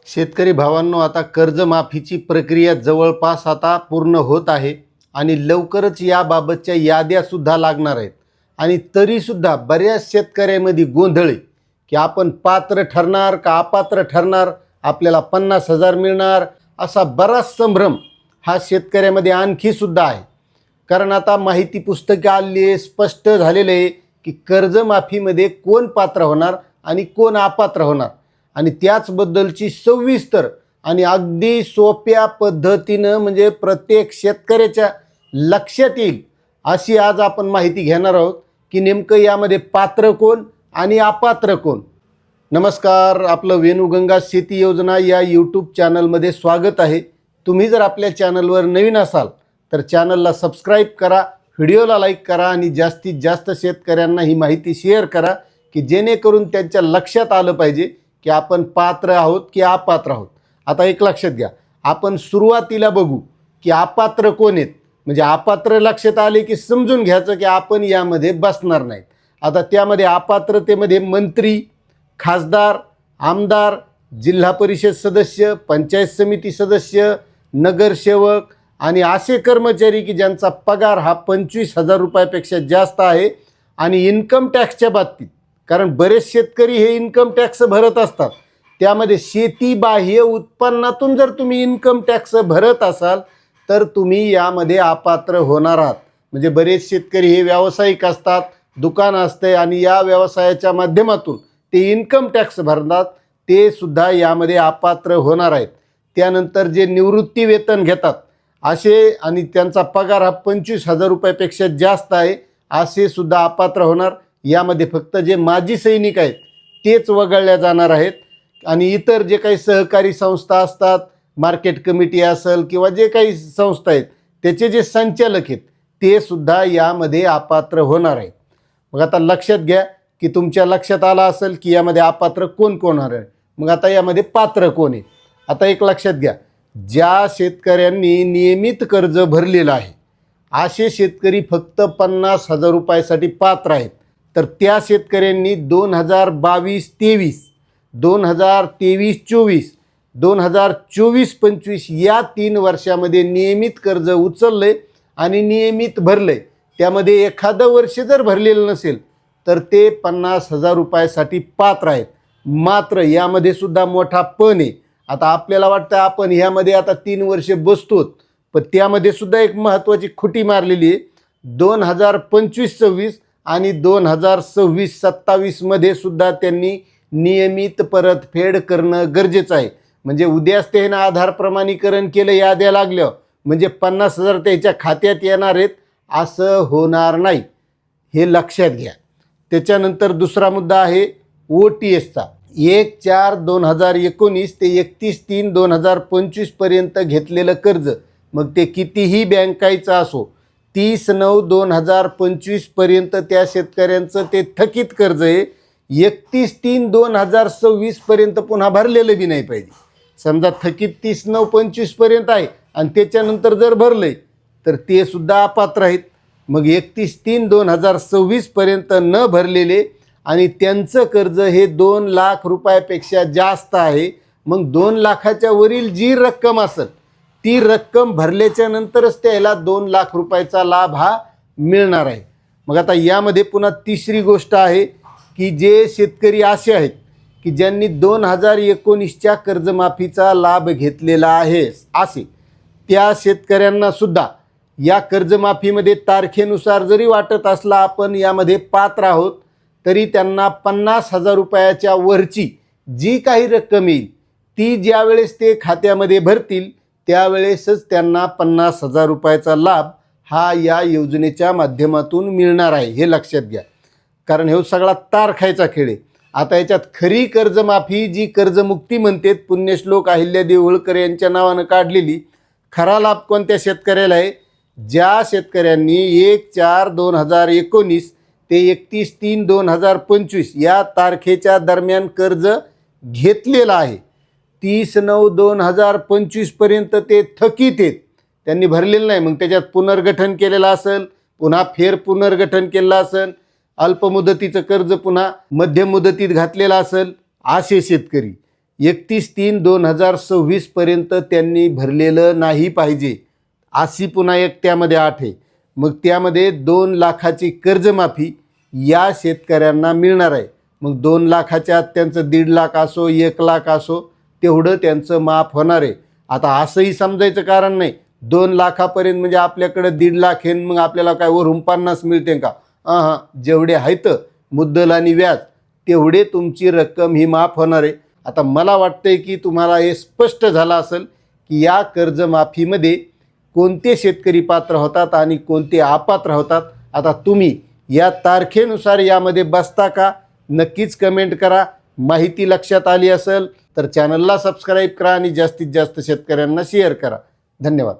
शेतकरी भावांनो, आता कर्जमाफीची प्रक्रिया जवळपास आता पूर्ण होत आहे आणि लवकरच याबाबतच्या याद्यासुद्धा लागणार आहेत. आणि तरीसुद्धा बऱ्याच शेतकऱ्यामध्ये गोंधळ आहे की आपण पात्र ठरणार का अपात्र ठरणार, आपल्याला 50,000 मिळणार, असा बराच संभ्रम हा शेतकऱ्यामध्ये आणखीसुद्धा आहे. कारण आता माहिती पुस्तके आली आहे, स्पष्ट झालेलं आहे की कर्जमाफीमध्ये कोण पात्र होणार आणि कोण अपात्र होणार, आणि त्याचबद्दलची सविस्तर आणि अगदी सोप्या पद्धतीनं म्हणजे प्रत्येक शेतकऱ्याच्या लक्षात येईल अशी आज आपण माहिती घेणार आहोत की नेमकं यामध्ये पात्र कोण आणि अपात्र कोण. नमस्कार, आपलं वेणुगंगा शेती योजना या यूट्यूब चॅनलमध्ये स्वागत आहे. तुम्ही जर आपल्या चॅनलवर नवीन असाल तर चॅनलला सबस्क्राईब करा, व्हिडिओला लाईक करा आणि जास्तीत जास्त शेतकऱ्यांना ही माहिती शेअर करा की जेणेकरून त्यांच्या लक्षात आलं पाहिजे की आपण पात्र आहोत की अपात्र आहोत. आता एक लक्षात घ्या, आपण सुरुवातीला बघू की अपात्र कोण आहेत. म्हणजे अपात्र लक्षात आले की समजून घ्यायचं की आपण यामध्ये बसणार नाहीत. आता त्यामध्ये अपात्रतेमध्ये मंत्री, खासदार, आमदार, जिल्हा परिषद सदस्य, पंचायत समिती सदस्य, नगरसेवक आणि असे कर्मचारी की ज्यांचा पगार हा 25,000 रुपयापेक्षा जास्त आहे. आणि इन्कम टॅक्सच्या बाबतीत, कारण बरेच शेतकरी हे इन्कम टॅक्स भरत असतात, त्यामध्ये शेती बाह्य उत्पन्नातून जर तुम्ही इन्कम टॅक्स भरत असाल तर तुम्ही यामध्ये अपात्र होणार आहात. म्हणजे बरेच शेतकरी हे व्यावसायिक असतात, दुकान असते आणि या व्यवसायाच्या माध्यमातून ते इन्कम टॅक्स भरतात, ते सुद्धा यामध्ये अपात्र होणार आहेत. त्यानंतर जे निवृत्ती वेतन घेतात असे आणि त्यांचा पगार हा 25,000 रुपयापेक्षा जास्त आहे, असे सुद्धा अपात्र होणार. यामध्ये फक्त जे माजी सैनिक आहेत तेच वगळल्या जाणार आहेत. आणि इतर जे काही सहकारी संस्था असतात, मार्केट कमिटी असेल किंवा जे काही संस्था आहेत त्याचे जे संचालक आहेत ते सुद्धा यामध्ये अपात्र होणार आहेत. मग आता लक्षात घ्या की तुमच्या लक्षात आलं असेल की यामध्ये अपात्र कोण कोण होणार आहे. मग आता यामध्ये पात्र कोण आहे. आता एक लक्षात घ्या, ज्या शेतकऱ्यांनी नियमित कर्ज भरलेलं आहे असे शेतकरी फक्त 50,000 रुपयासाठी पात्र आहेत. तर त्या शेतकऱ्यांनी 2022-23, 2023-24, 2024-25 या 3 वर्षामध्ये नियमित कर्ज उचलले आणि नियमित भरले. त्यामध्ये एखादं वर्ष जर भरलेलं नसेल तर ते 50,000 रुपयासाठी पात्र आहेत. मात्र यामध्ये सुद्धा मोठा पण आहे. आता आपल्याला वाटतं आपण ह्यामध्ये आता 3 वर्षे बसतो, पण त्यामध्ये सुद्धा एक महत्त्वाची खुटी मारलेली आहे. 2025-26 आणि 2026-27 मध्ये सुद्धा त्यांनी नियमित परतफेड करणं गरजेचं आहे. म्हणजे उद्याच त्यानं आधार प्रमाणीकरण केलं, याद्या लागल्या म्हणजे 50,000 त्याच्या खात्यात येणार आहेत असं होणार नाही, हे लक्षात घ्या. त्याच्यानंतर दुसरा मुद्दा आहे OTSचा. 1/4/2019 ते 31/3/2025 पर्यंत घेतलेलं कर्ज, मग ते कितीही बँकायचं असो, 30/9/2025 पर्यंत त्या शेतकऱ्यांचं ते थकीत कर्ज आहे. 31/3/2026 पर्यंत पुन्हा भरलेलं बी नाही पाहिजे. समजा थकीत 30/9/25 पर्यंत आहे आणि त्याच्यानंतर जर भरले तर ते सुद्धा अपात्र आहेत. मग 31/3/2026 पर्यंत न भरलेले आणि त्यांचं कर्ज हे 2 लाख रुपयापेक्षा जास्त आहे. मग 2 लाखाच्या वरील जी रक्कम असेल ती रक्कम भरल्याच्या नंतरच त्याला 2 लाख रुपयाचा लाभ हा मिळणार आहे. मग आता यामध्ये पुन्हा तिसरी गोष्ट आहे की जे शेतकरी असे आहेत की ज्यांनी 2019च्या कर्जमाफीचा लाभ घेतलेला आहे, असे त्या शेतकऱ्यांना सुद्धा या कर्जमाफीमध्ये तारखेनुसार जरी वाटत असला आपण यामध्ये पात्र आहोत, तरी त्यांना 50,000 रुपयाच्या वरची जी काही रक्कम येईल ती ज्यावेळेस ते खात्यामध्ये भरतील त्यावेळेसच त्यांना 50,000 रुपयाचा लाभ हा या योजनेच्या माध्यमातून मिळणार आहे, हे लक्षात घ्या. कारण हे सगळा तार खायचा खेळ आहे. आता याच्यात खरी कर्जमाफी जी कर्जमुक्ती म्हणतात पुण्यश्लोक अहिल्यादेवी होळकर यांच्या नावानं काढलेली, खरा लाभ कोणत्या शेतकऱ्याला आहे? ज्या शेतकऱ्यांनी 1/4/2019 ते 31/3/2025 या तारखेच्या दरम्यान कर्ज घेतलेलं आहे. 30/9/2025 पर्यंत ते थकीत आहेत, त्यांनी भरलेलं नाही. मग त्याच्यात पुनर्गठन केलेलं असेल, पुन्हा फेर पुनर्गठन केलेलं असेल, अल्पमुदतीचं कर्ज पुन्हा मध्यम मुदतीत घातलेलं असेल, असे शेतकरी 31/3/2026 त्यांनी भरलेलं नाही पाहिजे, अशी पुन्हा एक त्यामध्ये अट आहे. मग त्यामध्ये 2 लाखाची कर्जमाफी या शेतकऱ्यांना मिळणार आहे. मग 2 लाखाच्या आत त्यांचं 1.5 लाख असो 1 लाख असो तेवढं त्यांचं माफ होणार आहे. आता असंही समजायचं कारण नाही 2 लाखापर्यंत म्हणजे आपल्याकडे 1.5 लाख आहे, मग आपल्याला काय वरून 50 मिळते का? जेवढे आहेत मुद्दल आणि व्याज तेवढे तुमची रक्कम ही माफ होणार आहे. आता मला वाटतंय की तुम्हाला हे स्पष्ट झालं असेल की या कर्जमाफीमध्ये कोणते शेतकरी पात्र होतात आणि कोणते अपात्र होतात. आता तुम्ही या तारखेनुसार यामध्ये बसता का? नक्कीच कमेंट करा. माहिती लक्षात आली असेल तर चॅनलला सबस्क्राईब करा आणि जास्तीत जास्त शेतकऱ्यांना शेअर करा. धन्यवाद.